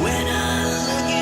When I look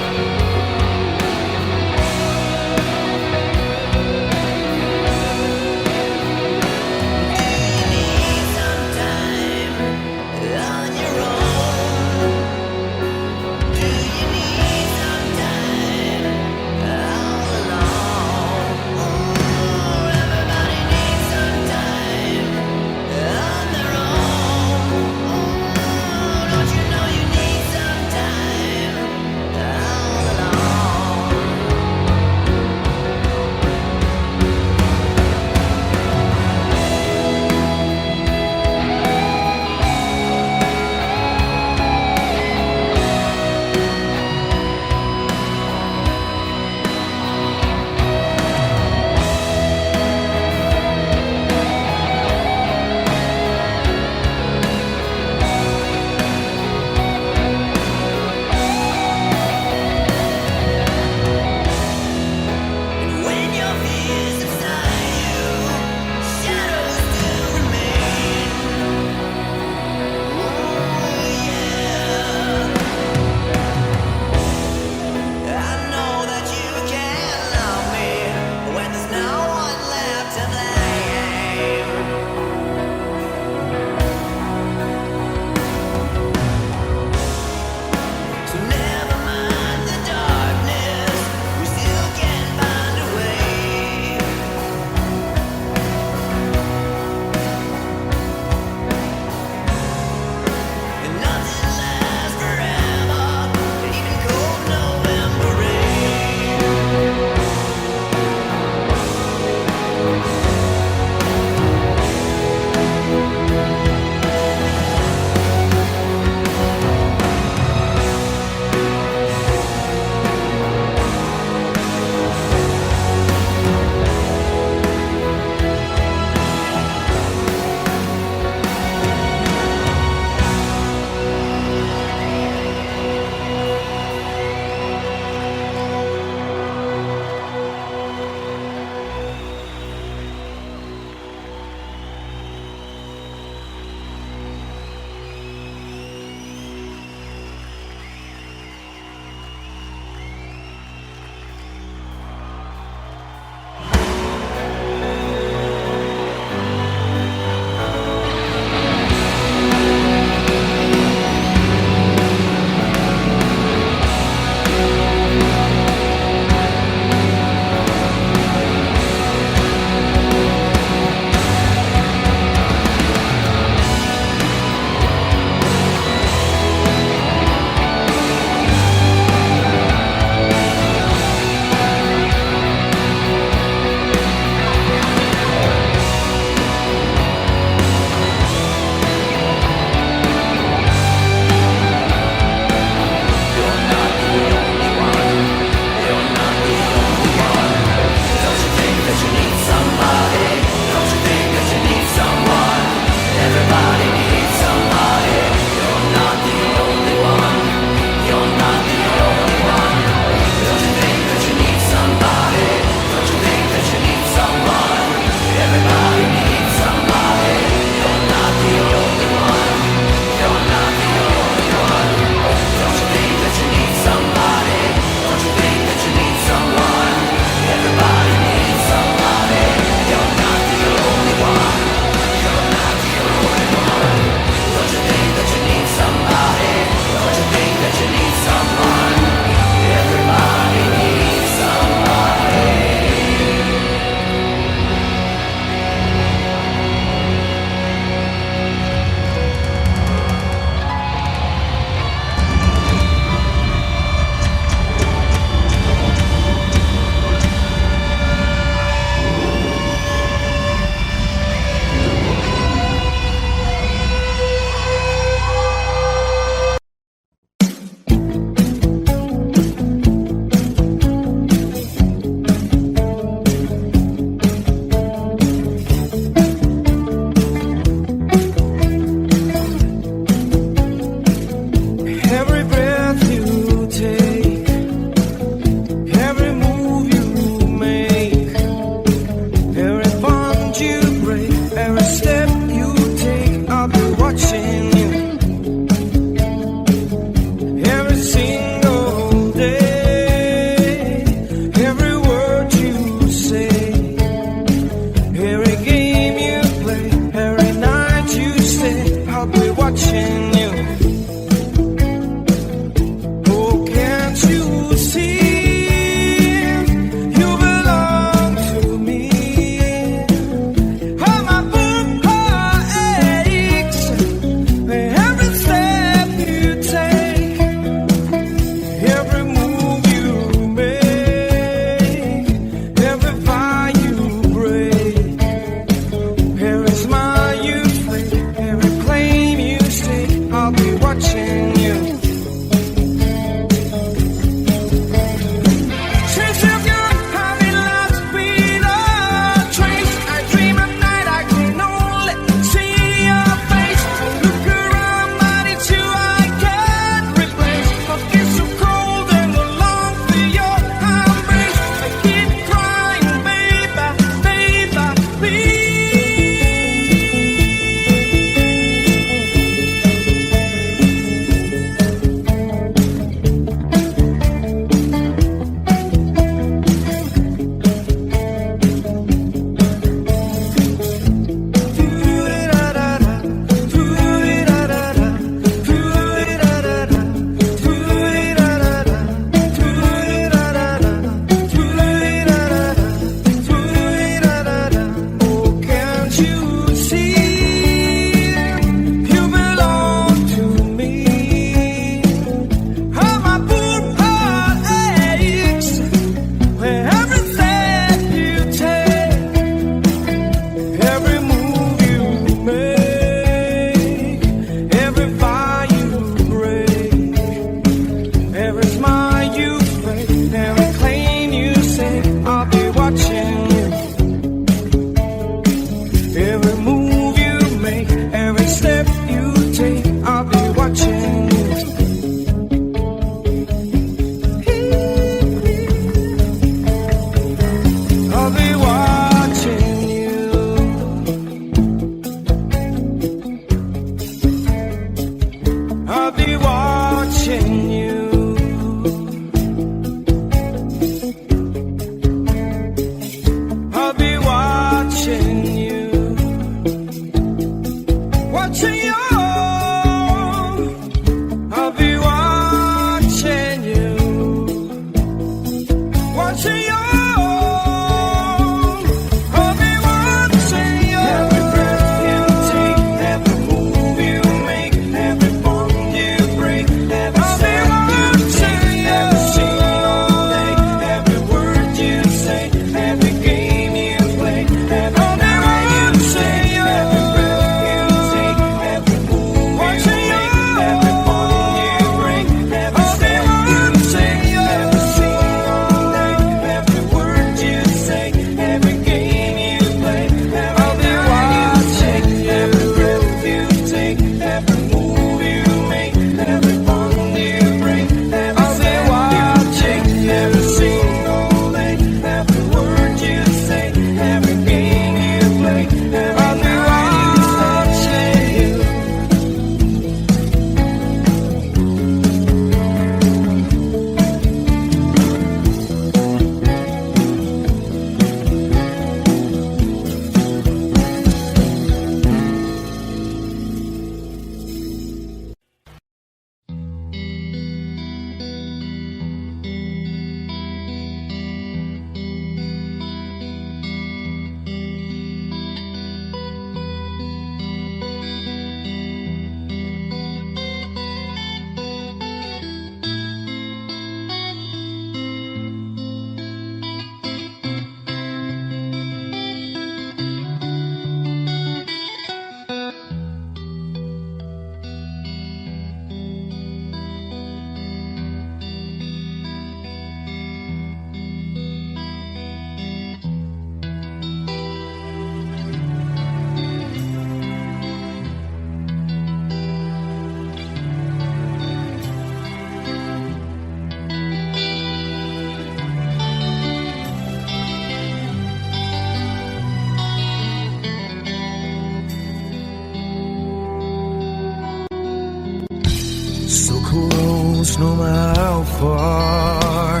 far.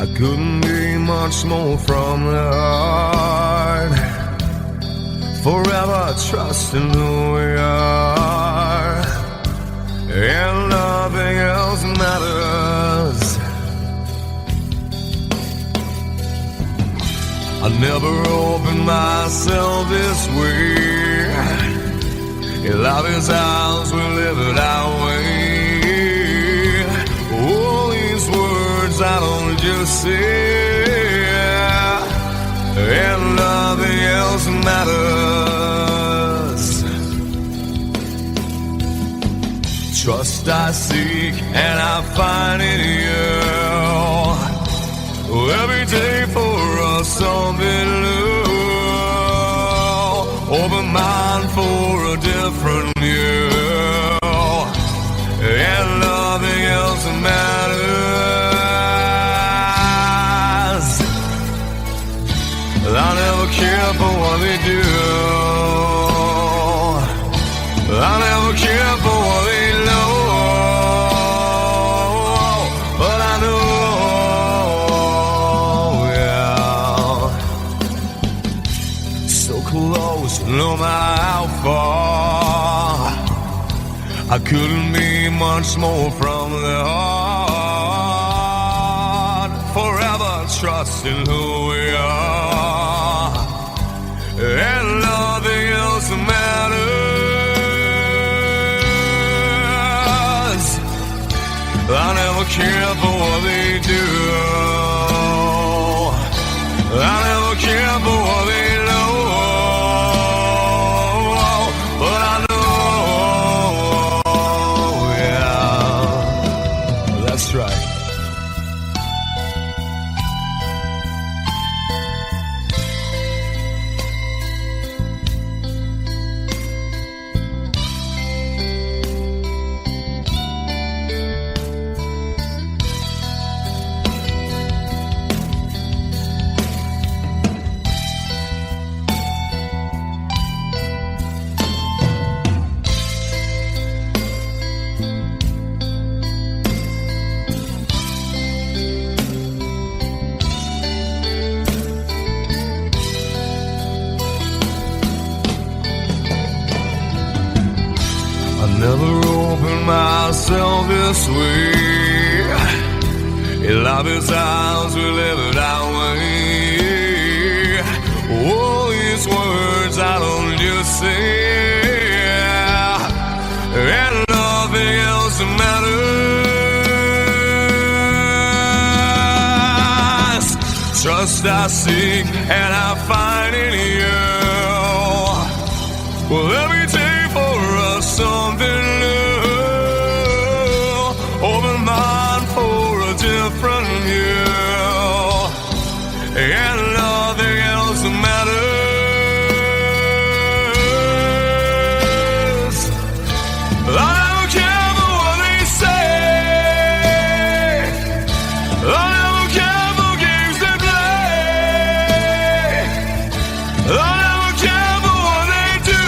I couldn't be much more from the heart. Forever trusting who we are, and nothing else matters. I never opened myself this way. Love is ours, we live it our way. All these words I don't just say, and nothing else matters. Trust I seek and I find in you. Every day for us something new. Open mind for a different view, and nothing else matters. I never care for what they do. I never care for what they know. But I know, yeah, so close, no matter how far. I couldn't be much more from the heart. Forever trusting who we are, and nothing else matters. I never care for what they do. I never care for what they know. But I know, yeah, that's right. Never opened myself this way. Love is ours, we live it our way. All these words I don't just say, and nothing else matters. Trust I seek and I find in you. Well, every day for us something new. Open mind for a different view, and nothing else matters. I don't care for what they say. I don't care for games they play. I don't care for what they do.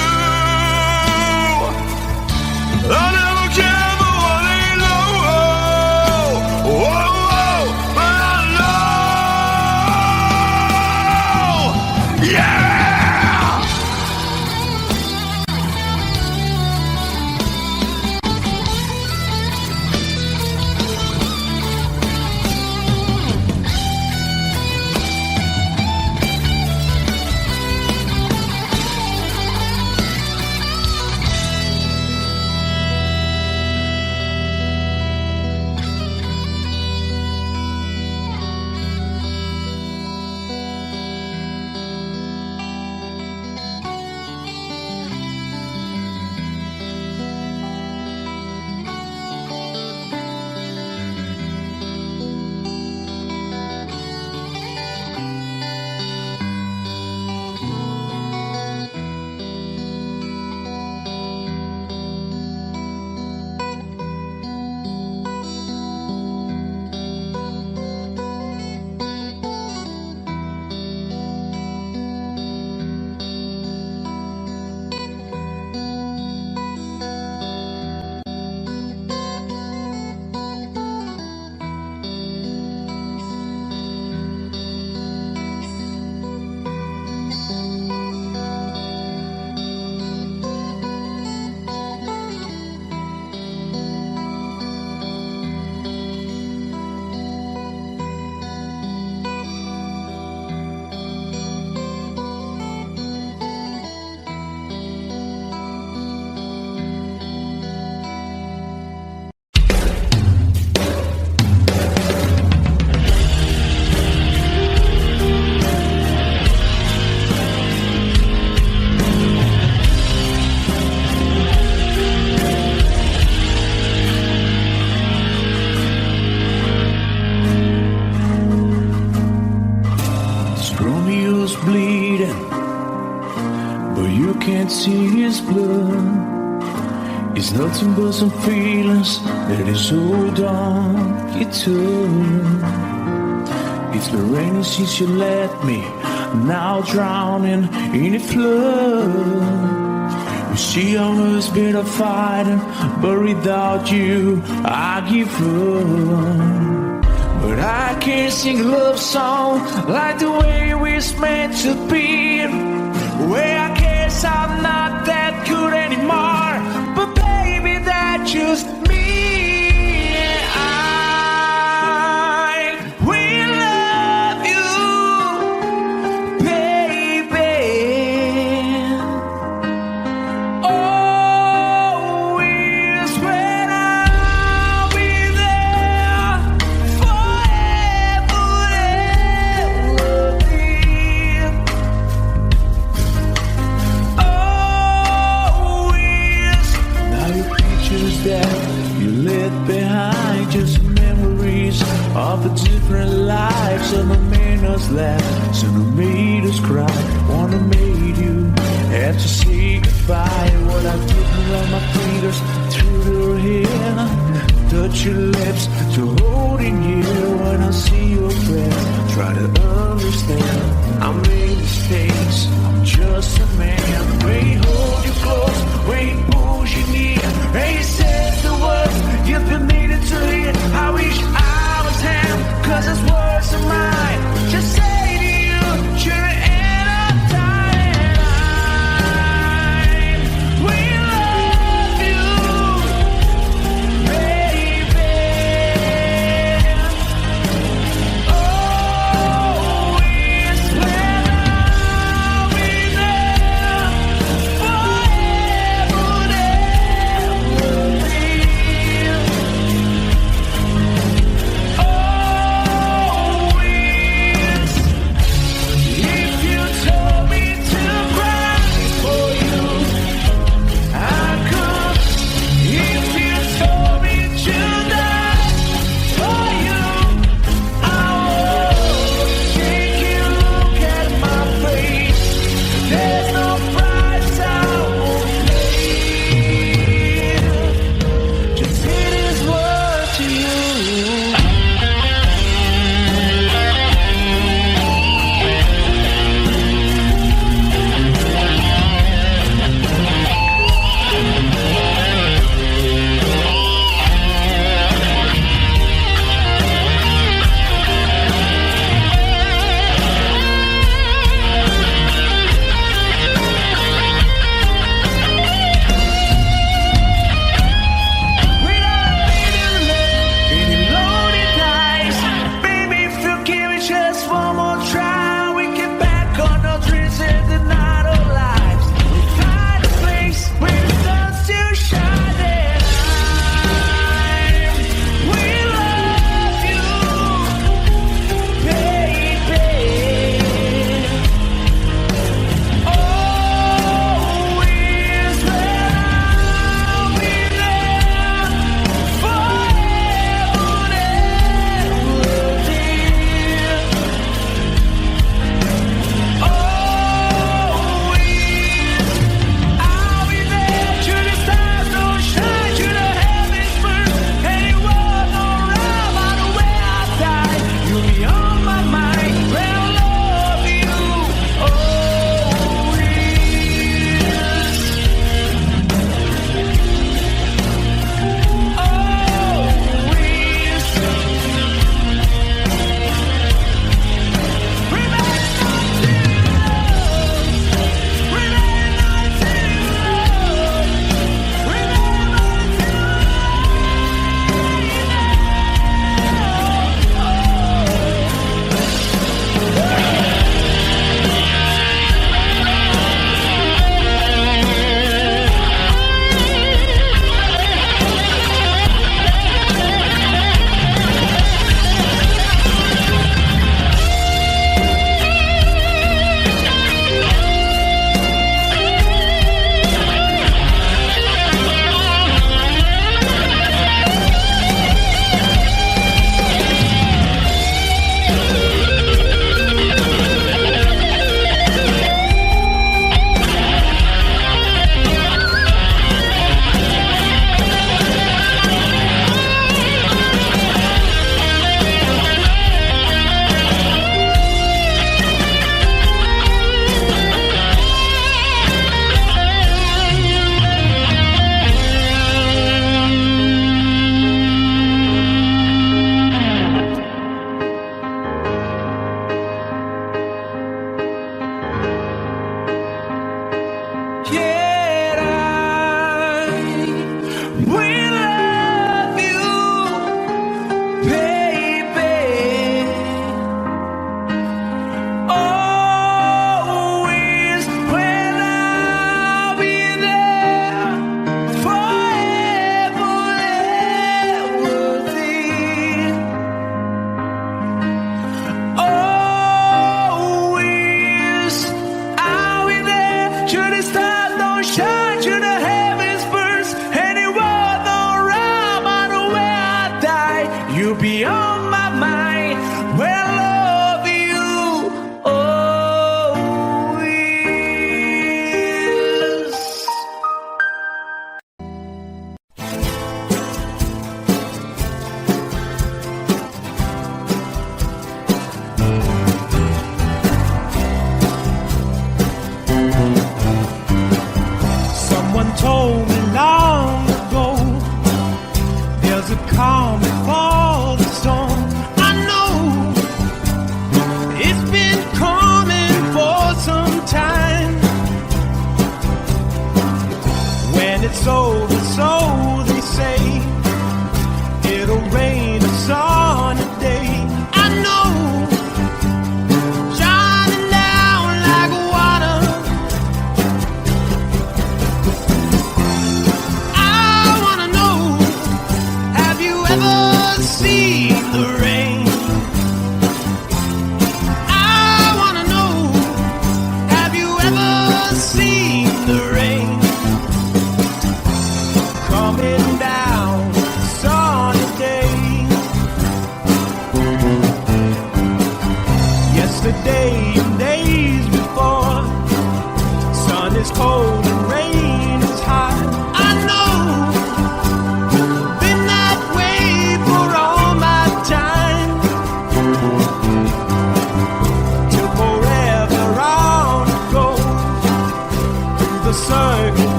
can't see his blood. It's nothing but some feelings that is so dark you turn. It's been raining since you left me, now drowning in a flood. You see, I was better fighting, but without you, I give up. But I can't sing a love song like the way we're meant to be. Where I guess I'm not that good anymore, but baby, that's just me. I will love you, baby. Always when I'll be there forever and ever. Always. Now your pictures that you left behind, just memories of the different lives. Some have made us laugh, some have made us cry. One have made you have to say goodbye. What I've given on my fingers through your hair, touch your lips to holding you. When I see your face, try to understand. I made mistakes, I'm just a man. When he hold you close, when he pulls you near, and he says the words you've been needing to hear. I wish I was him, 'cause his words are mine. Just say to you, you're in a time. We love you, baby.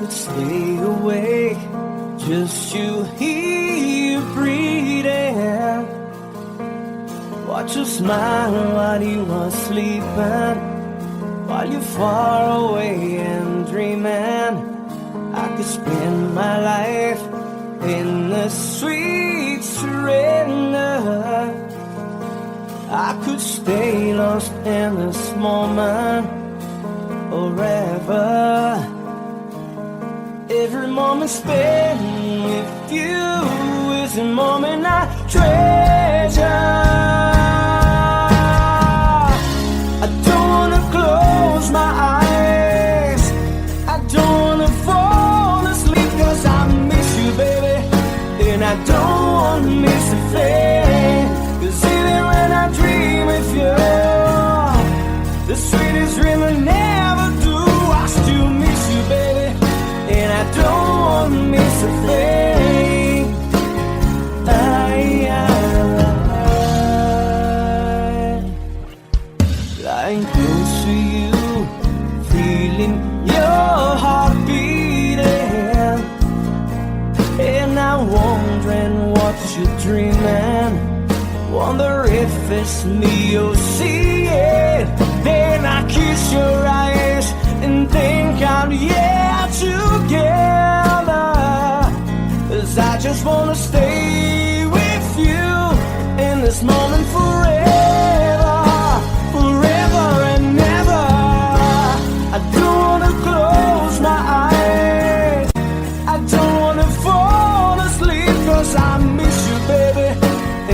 could stay awake just to hear you breathing. Watch you smile while you are sleeping, while you're far away and dreaming. I could spend my life in the sweet surrender. I could stay lost in this moment forever. Every moment spent with you is a moment I treasure. I don't wanna close my eyes, I don't wanna fall asleep, cause I miss you, baby, and I don't wanna miss a thing. Cause even when I dream of you, the sweetest dream I never do, I still miss you, baby, and I don't wanna miss a thing. Lying close to you, feeling your heart beating, and I'm wondering what you're dreaming. Wonder if it's me you're seeing. Then I kiss your eyes and think I'm together. 'Cause I just wanna stay with you in this moment forever, forever and ever. I don't wanna close my eyes, I don't wanna fall asleep, 'cause I miss you, baby,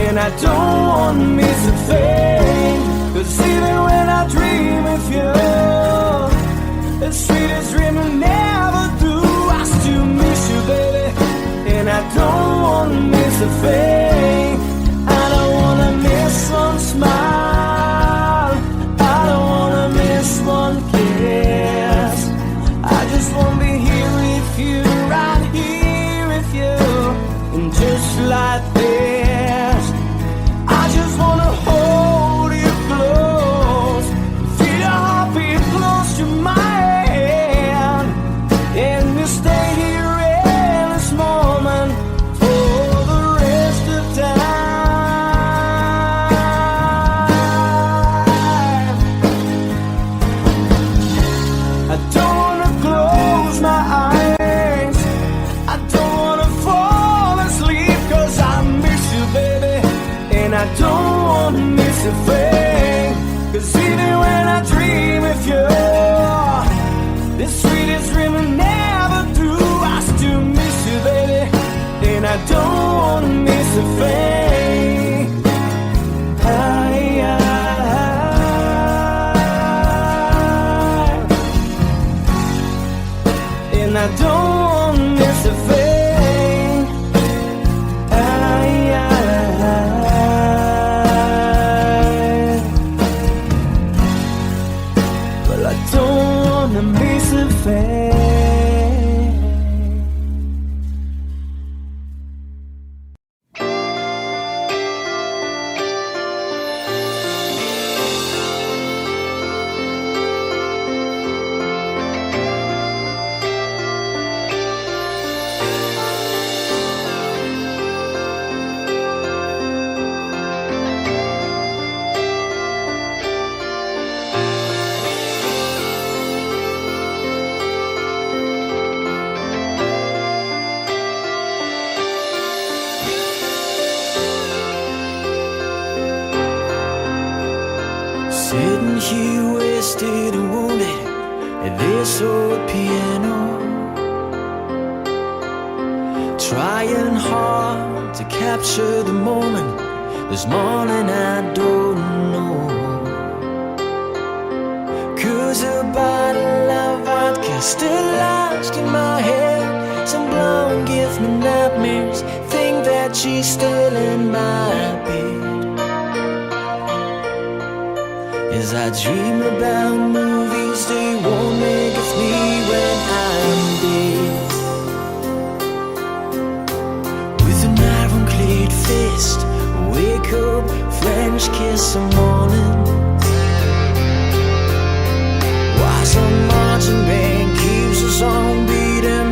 and I don't wanna miss a thing. 'Cause even when I dream of you, the sweetest dream I never do, I still miss you, baby, and I don't wanna miss a thing. I don't wanna miss one smile, I don't wanna miss one kiss. I just wanna be here with you, right here with you, and just like this, I just wanna hold you close, feel your heartbeat close to mine, and we stay here in this moment for the rest of time. I don't wanna close my eyes, I don't wanna fall asleep, 'cause I miss you, baby, and I don't wanna miss a thing. 'Cause even when I dream of you, the sweetest dream I never do, I still miss you, baby, and I don't wanna miss a thing. And I don't wanna miss a thing. Well, I don't wanna miss a thing. Sitting here wasted and wounded at this old piano, trying hard to capture the moment. This morning I don't know, 'cause a bottle of vodka still lodged in my head. Some blonde gives me nightmares, think that she's still in my bed. As I dream about movies, they won't make us me when I'm dead. With an ironclad fist, wake up, French kiss the morning. Why some marching band keeps us on beating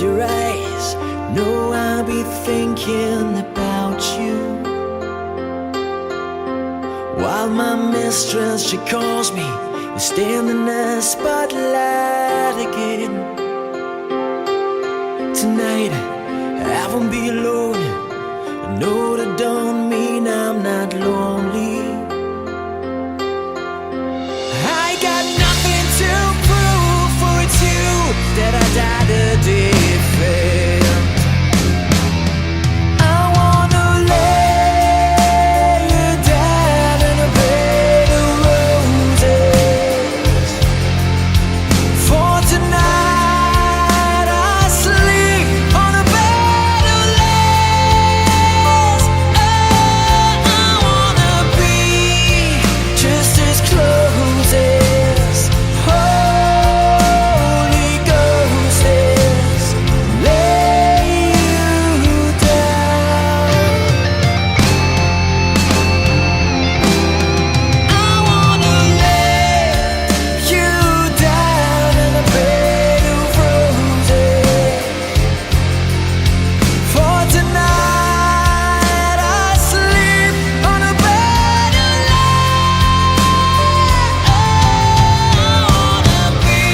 your eyes, know I'll be thinking about you. While my mistress, she calls me, you stand in the spotlight again. Tonight, I won't be alone. I know that don't mean I'm not lonely. I got nothing to prove, for it's you that I died a day it failed. I wanna lay you down in a bed of roses. For tonight I sleep on a bed of lace. Oh, I wanna be just as close as Holy Ghost is. Lay you down. I wanna lay you down in a bed of roses. For tonight I sleep on a bed of lace. I wanna be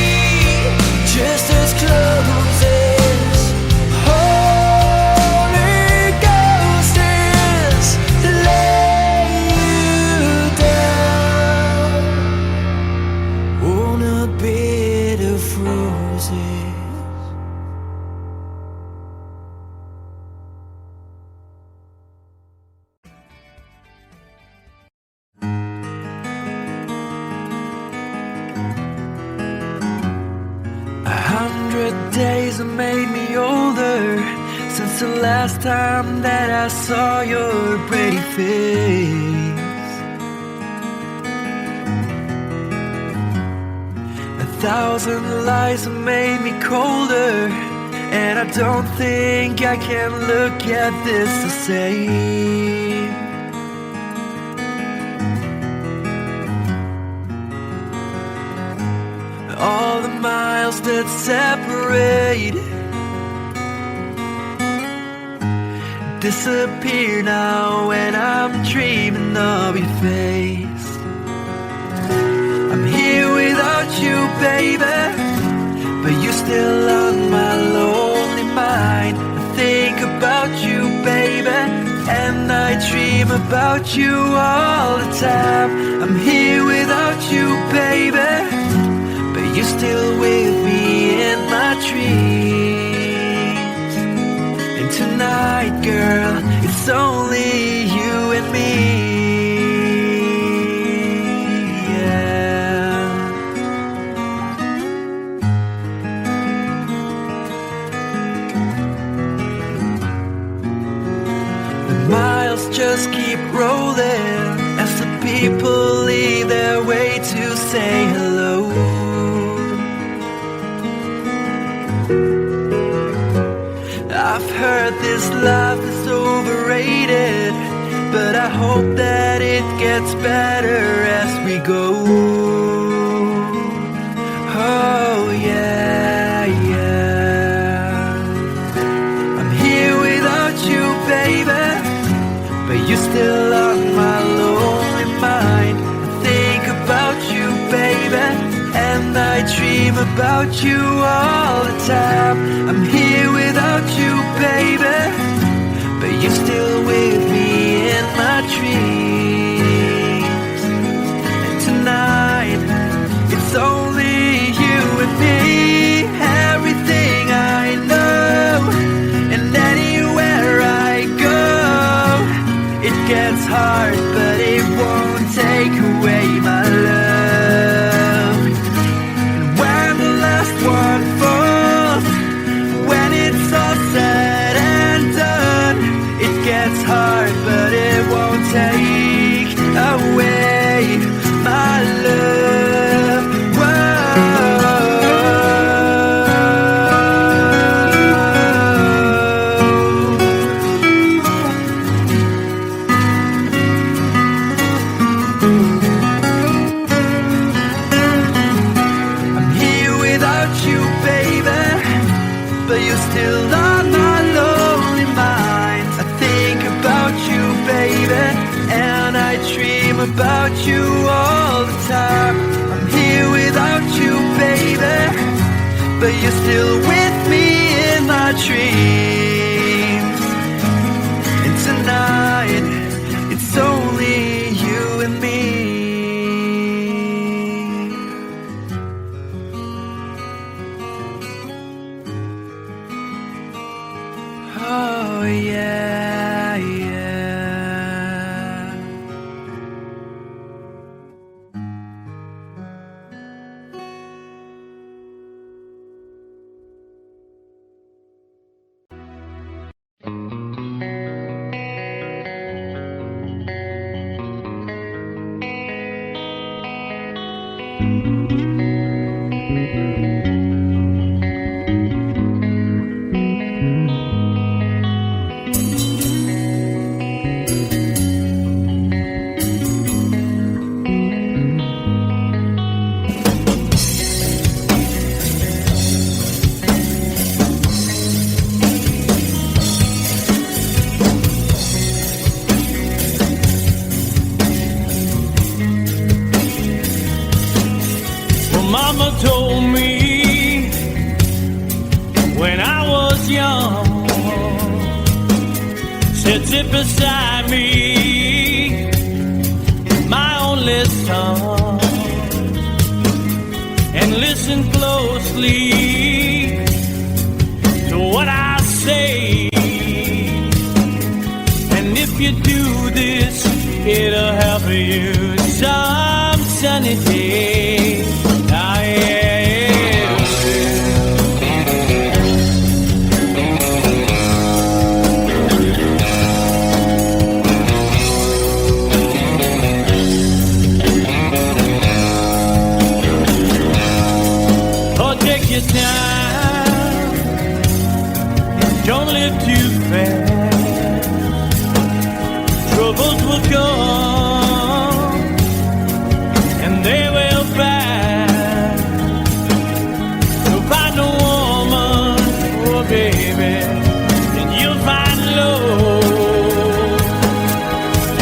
just as close as Holy Ghost is. Lay you down on a bed of roses. A 100 days have made me older since the last time that I saw your pretty face. 1,000 lies have made me colder, and I don't think I can look at this the same. All the miles that separate disappear now when I'm dreaming of your face. I'm here without you, baby, but you're still on my lonely mind. I think about you, baby, and I dream about you all the time. I'm here without you, baby, but you're still with me in my dreams. And tonight, girl, it's only you and me. Yeah. The miles just keep rolling as the people leave their way to say hello. I've heard this life is overrated, but I hope that it gets better as we go. Oh yeah, yeah. I'm here without you, baby, but you're still on my lonely mind. I think about you, baby, and I dream about you all the time. I'm here without you, baby, but you're still with me in my dreams. And tonight, it's only you and me. Everything I know, and anywhere I go, it gets hard, but it won't take away my love. And when the last one falls, when it's all said and done, it gets hard, but it won't take away my love. Whoa. Mama told me when I was young, said sit beside me, my only son, and listen closely to what I say. And if you do this, it'll help you some sunny day. Time. Don't live too fast. Troubles will come and they will pass. So find a woman, oh baby, and you'll find love.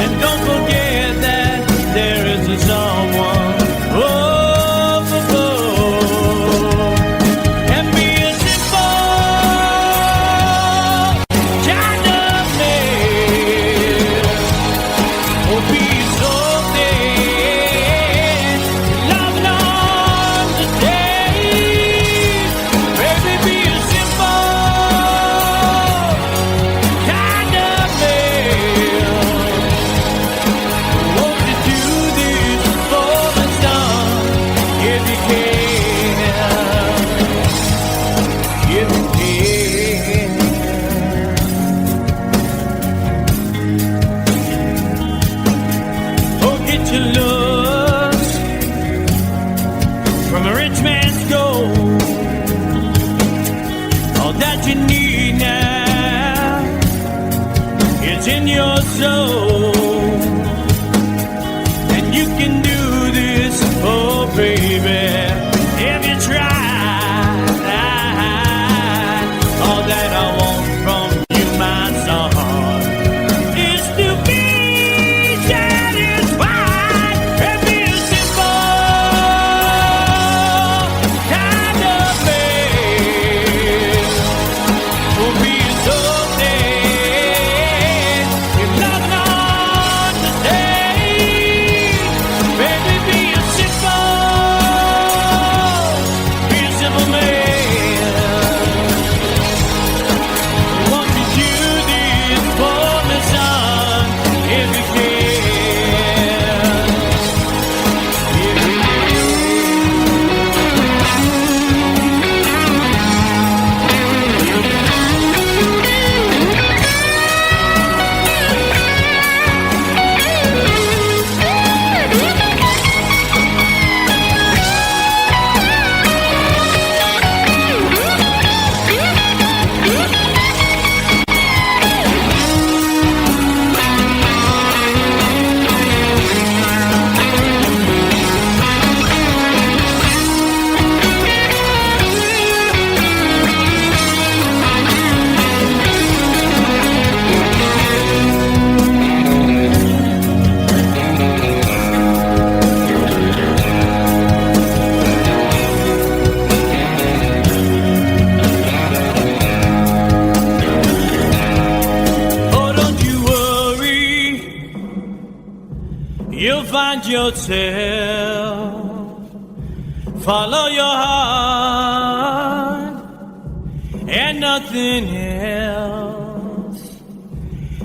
And don't forget that there is a someone. Yourself, follow your heart and nothing else,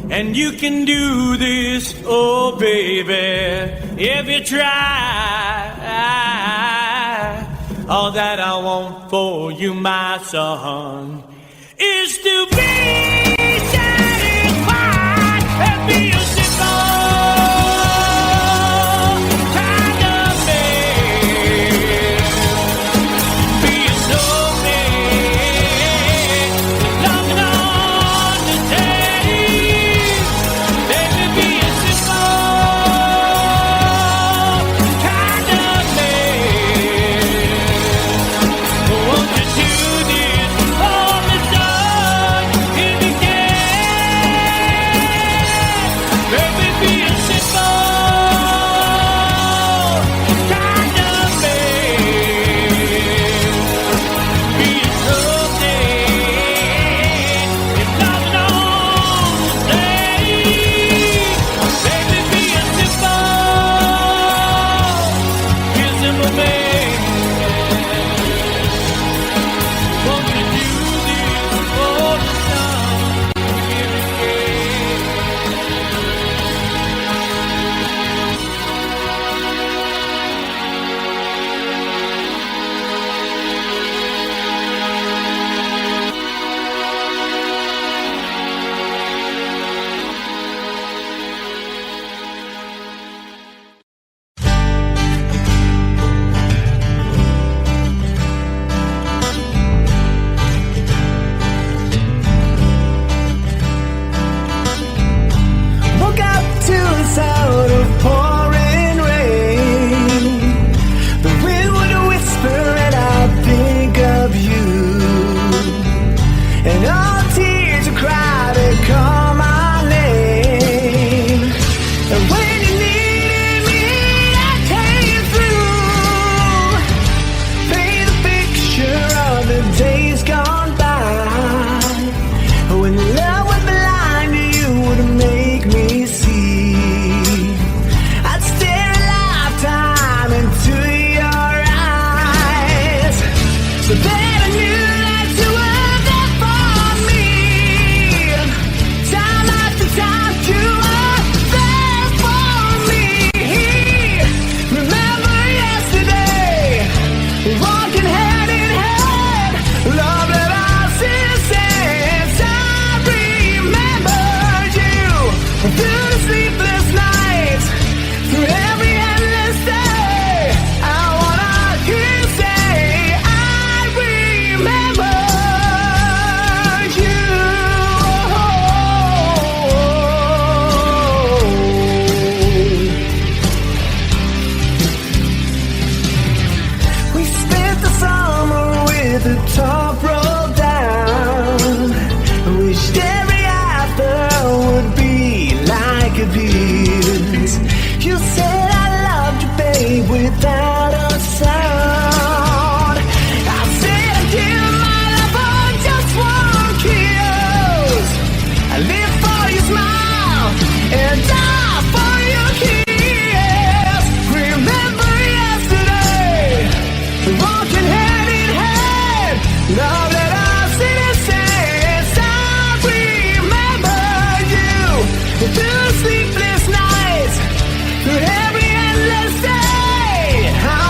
and you can do this, oh baby, if you try. All that I want for you, my son, is to be satisfied and be a simple kind of man. without a sound. I said I'd give my life for just one kiss. I live for your smile and die for your kiss. Remember yesterday, walking hand in hand. Now that I've seen it since, I remember you. Through sleepless nights, through every endless day, I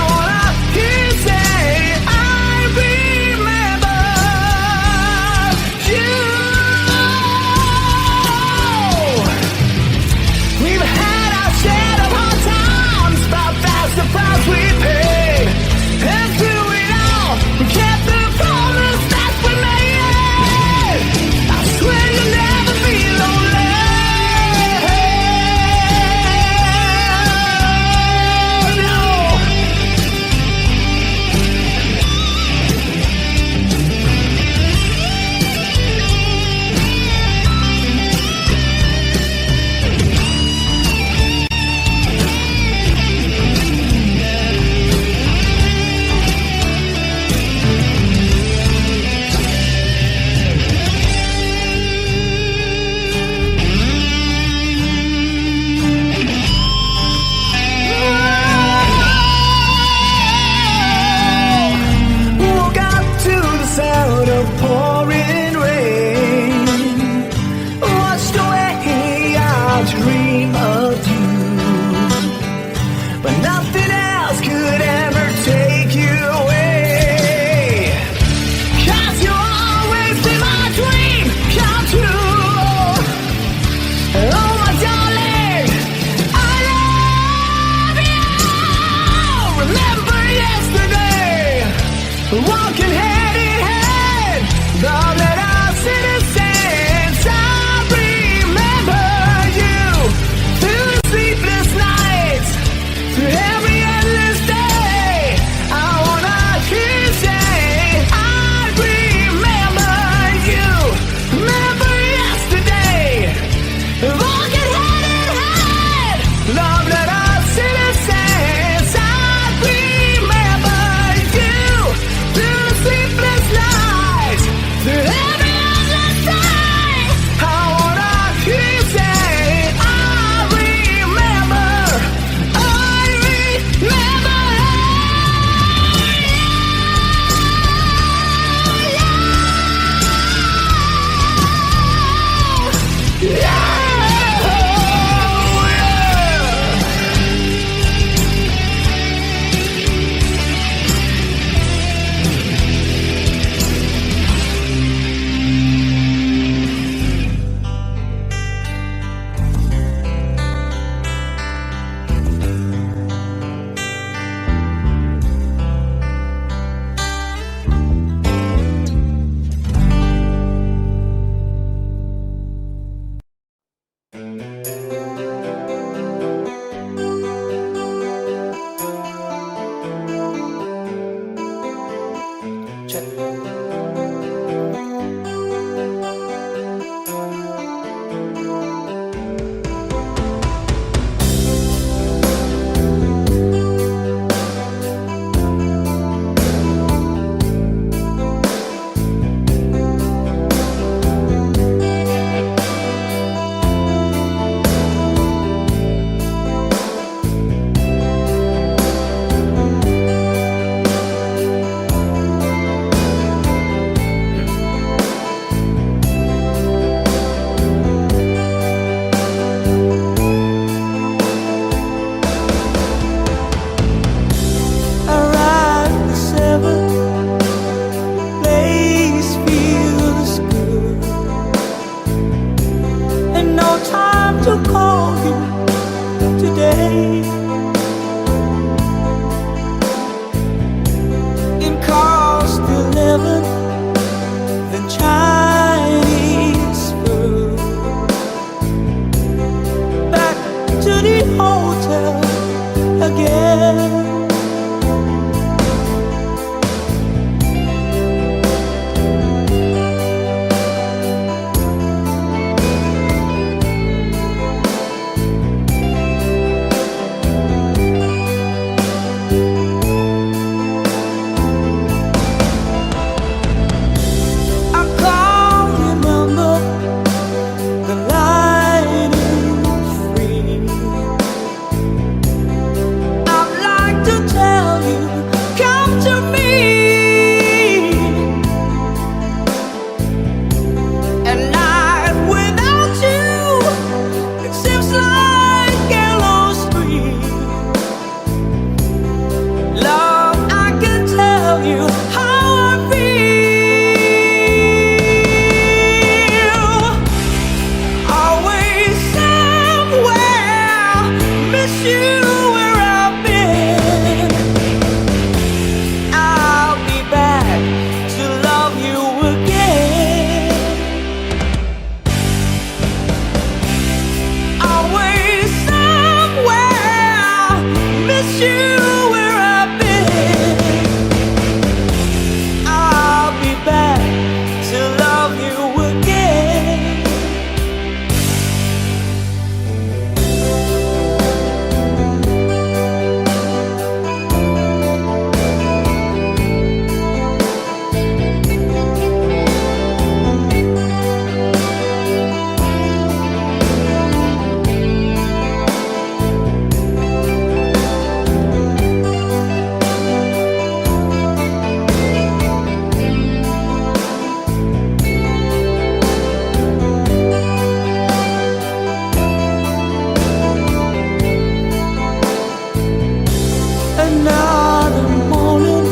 another morning,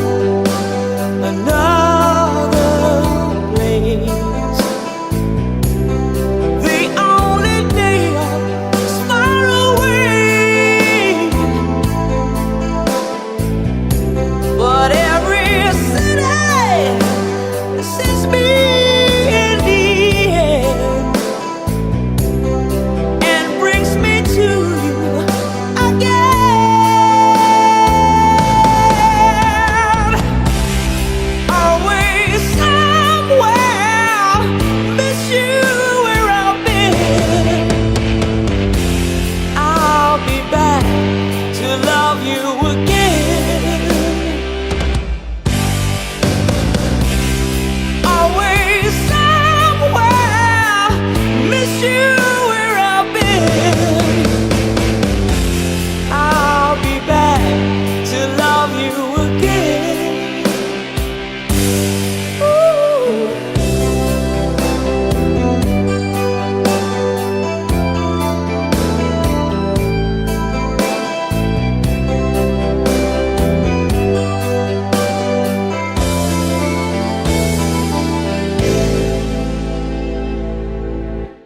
another place. The only day is far away, but every city sends me in the end and brings me to you again. Always somewhere, miss you where I've been. I'll be back to love you again. Always somewhere, miss you where I've been. I'll be back to love you again. Ooh.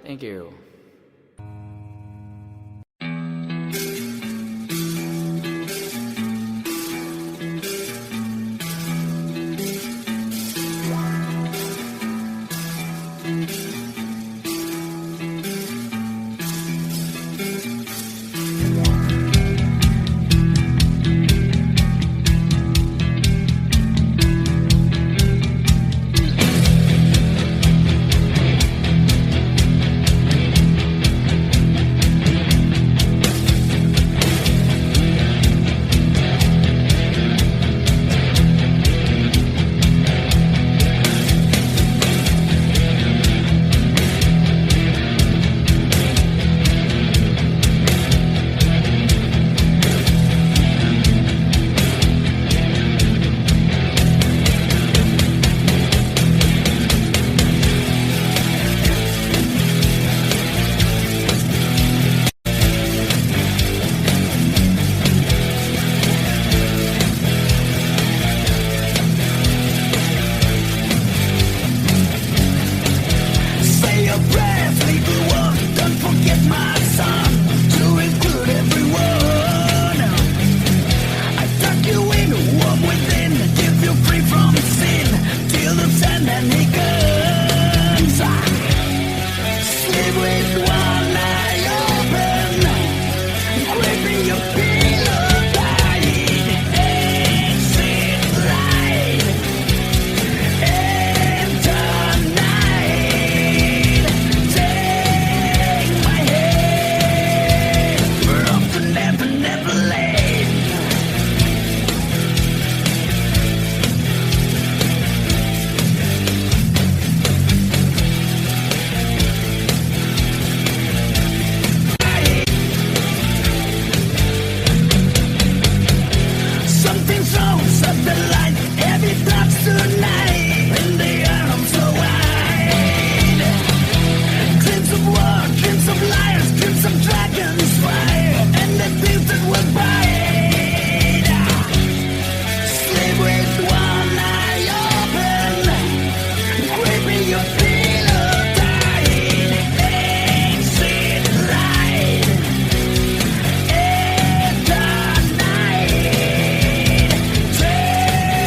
Thank you. Say your prayers, little one. Don't forget my son, to include everyone. I tuck you in, warm within, keep you free from sin, till the sand and he comes. Sleep with one eye open, gripping your pillow tight, exit light, enter night. Take my hand, we're off to never, never late. Something so set the light, heavy thoughts tonight, in the air I'm so wide. Glimpse of war, glimpse of liars, glimpse of dragons fire, and the things that will bite. Sleep with one eye open, gripping your pillow tight, exit light, enter night. Take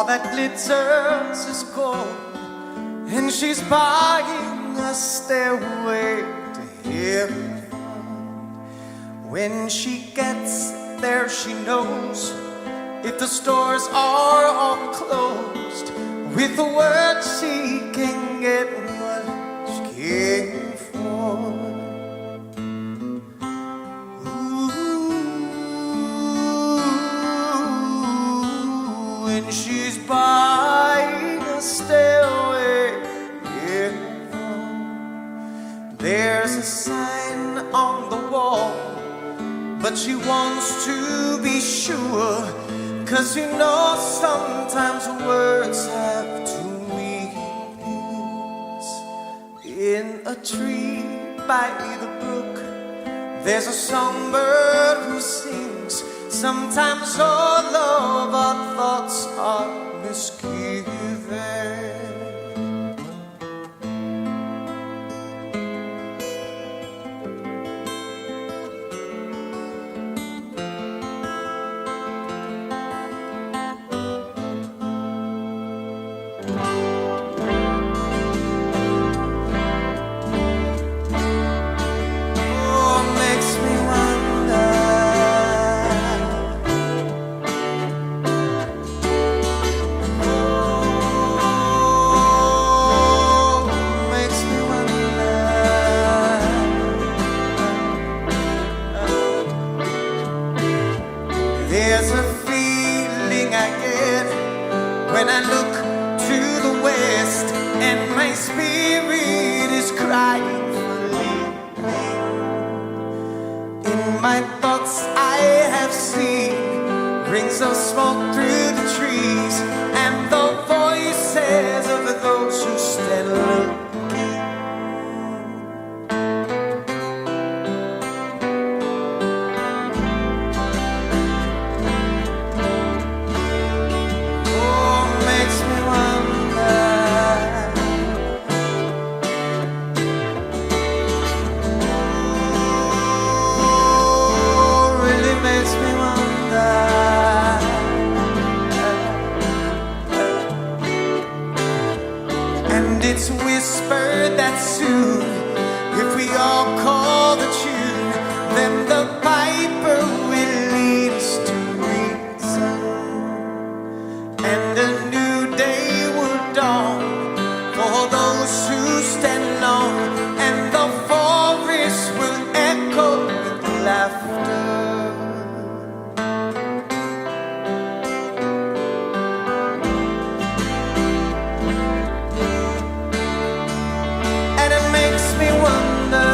that glitters is gold, and she's buying a stairway to heaven. When she gets there, she knows if the stores are all closed, with the word she can get what she came for. Ooh, when she's buying a stairway, yeah. There's a sign on the wall, but she wants to be sure, 'cause you know sometimes words have two meanings. In a tree by the brook, there's a songbird who sings. Sometimes all of our thoughts are misgiven. There's a feeling I get when I look to the west, and my spirit is crying for leaving. In my thoughts I have seen rings of smoke through the trees, and the voices of those who stand looking. It's whispered that soon, if we all call the tune, then the piper will lead us to reason, and a new day will dawn for those who stand alone, and the forest will echo with laughter. Makes me wonder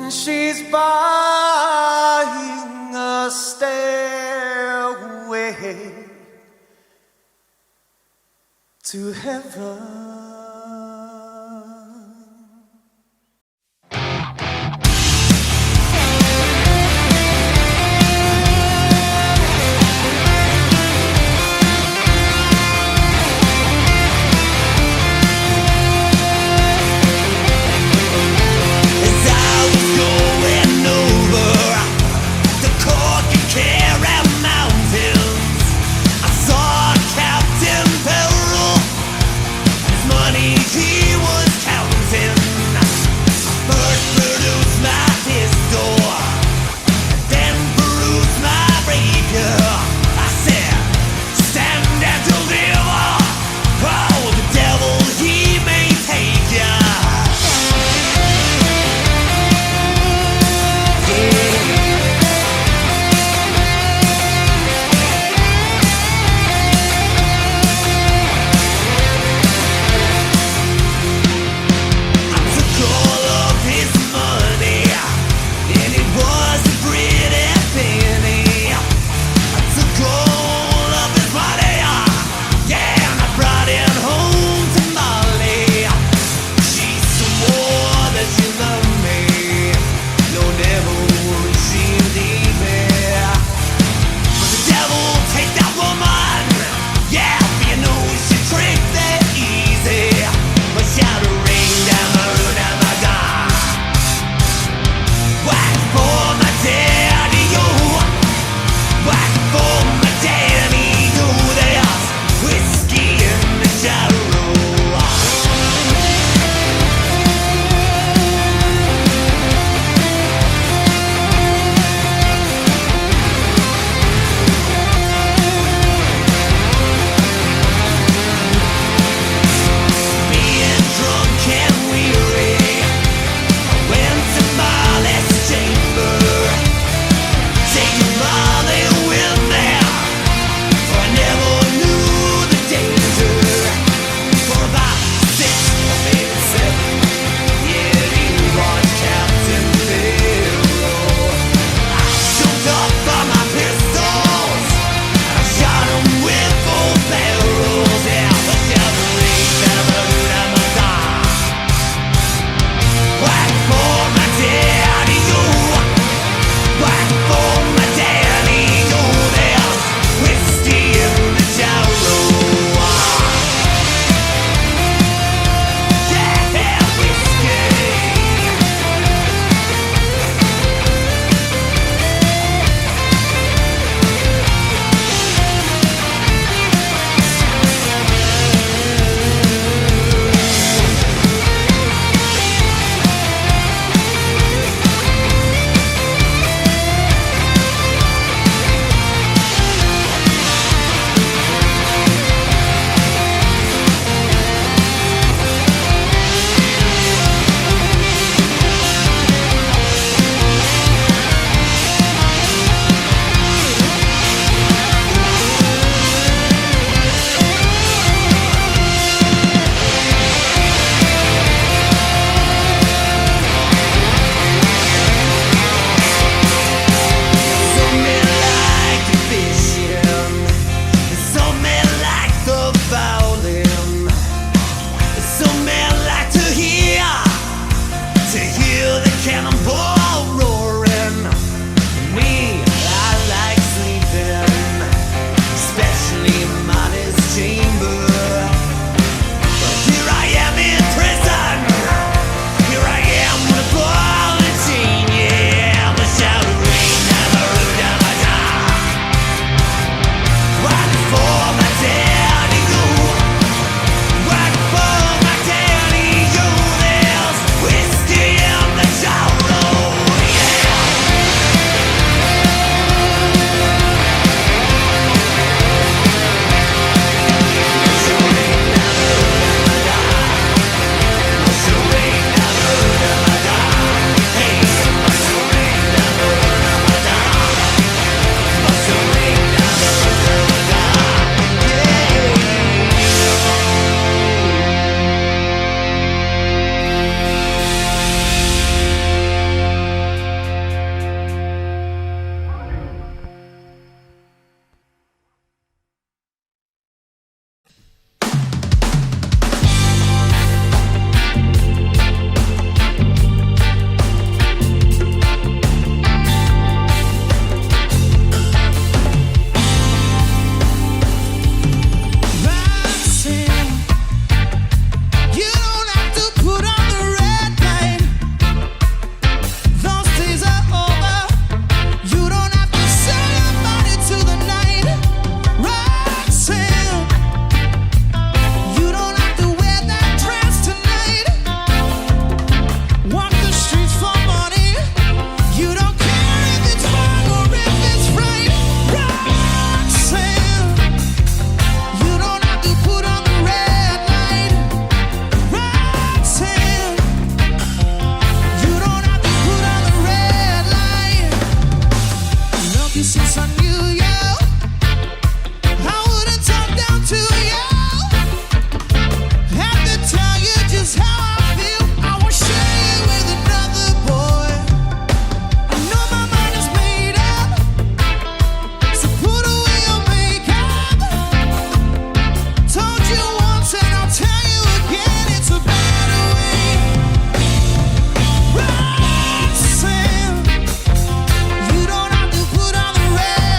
She's buying a stairway to heaven. Whiskey in the shower. since I knew you. I wouldn't talk down to you. Have to tell you just how I feel. I won't share you with another boy. I know my mind is made up, so put away your makeup. Told you once and I'll tell you again, it's a better way. Roxanne, you don't have to put on the red.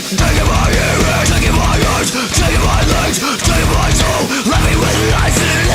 Taking my ears, taking my eyes, taking my legs, taking my soul. Let me with lies in it.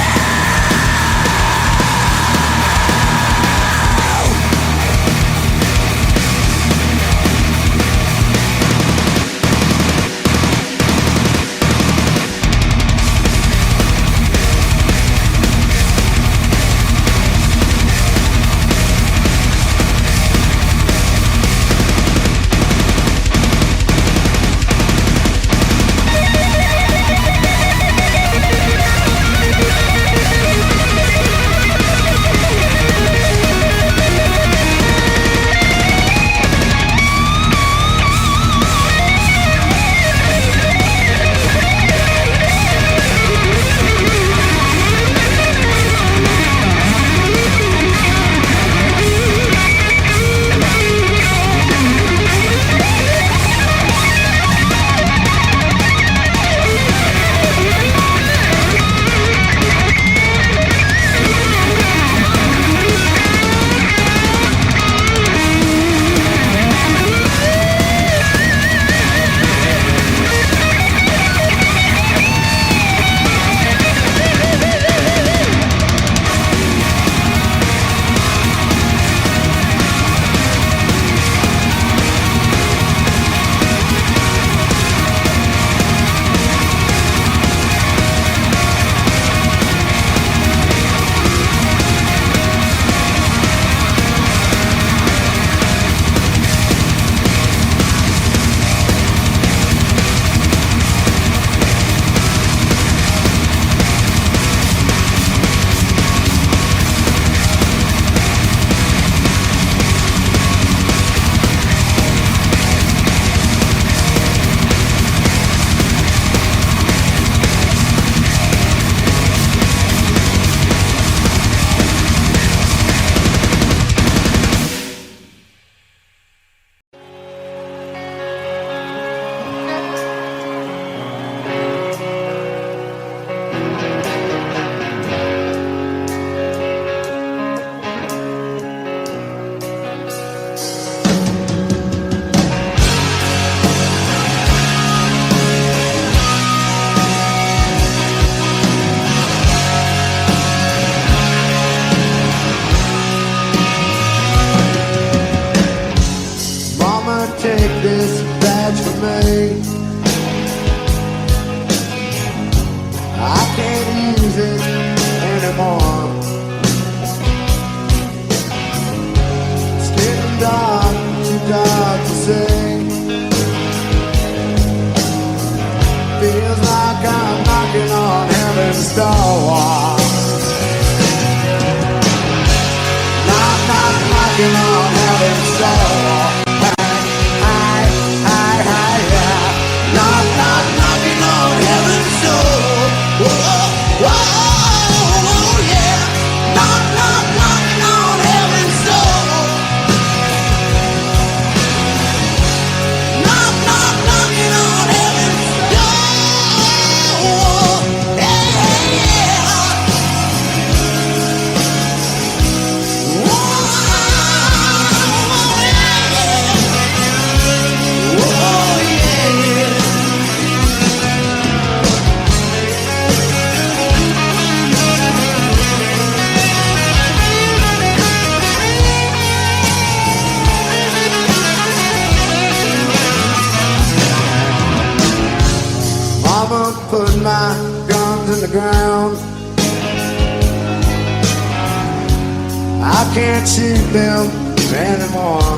Can't shoot them anymore.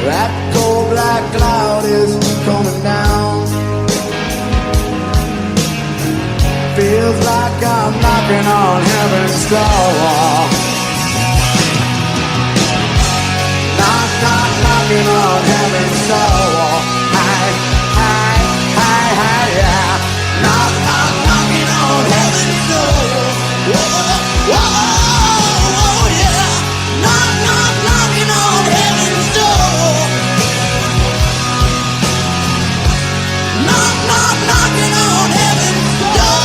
That cold black cloud is coming down. Feels like I'm knocking on heaven's door. Knock, knock, knocking on heaven's door. Hi, hi, hi, hi, yeah. Knock, knock, knocking on heaven's door. Whoa, whoa, yeah. Knock, knock, knocking on heaven's door. Knock, knock, knocking on heaven's door.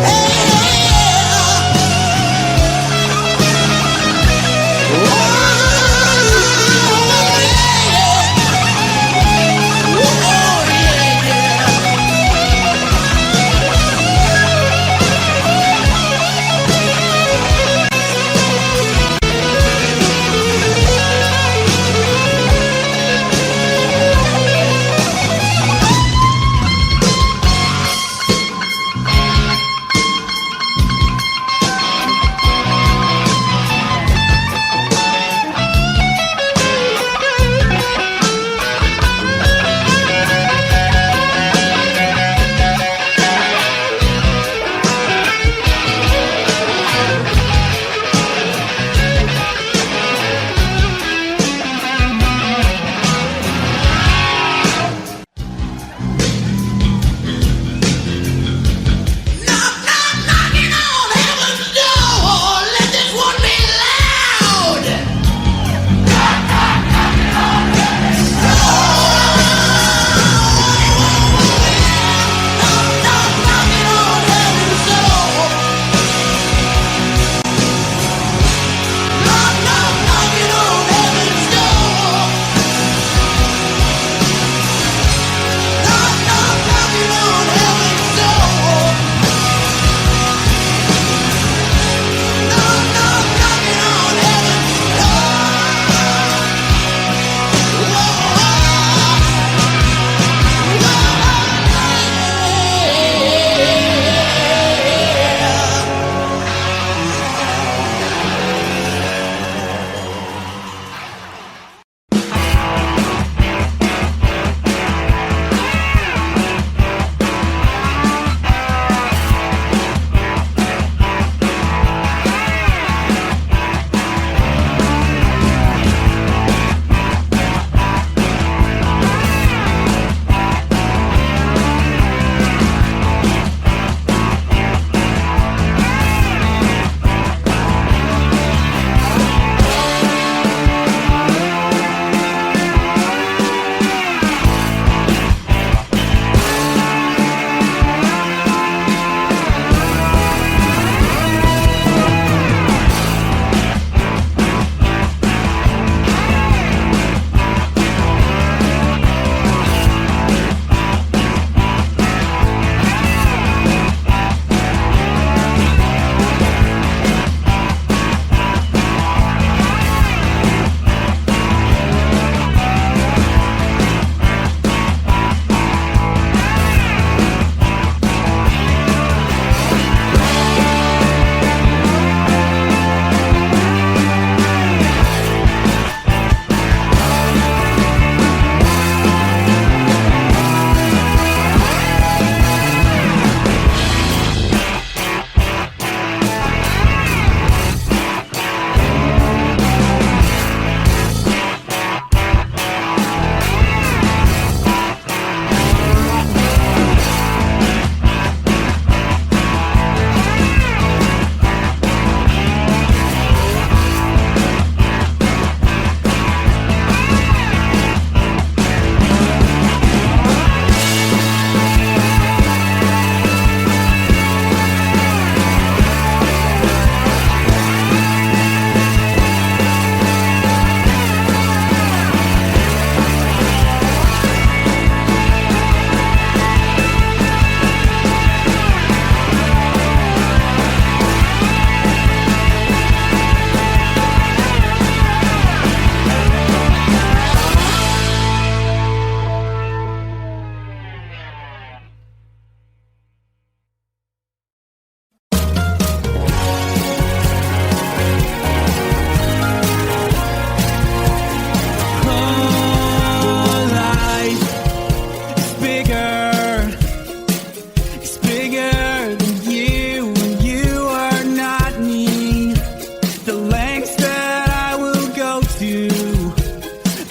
Hey, yeah.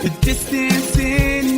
The distance in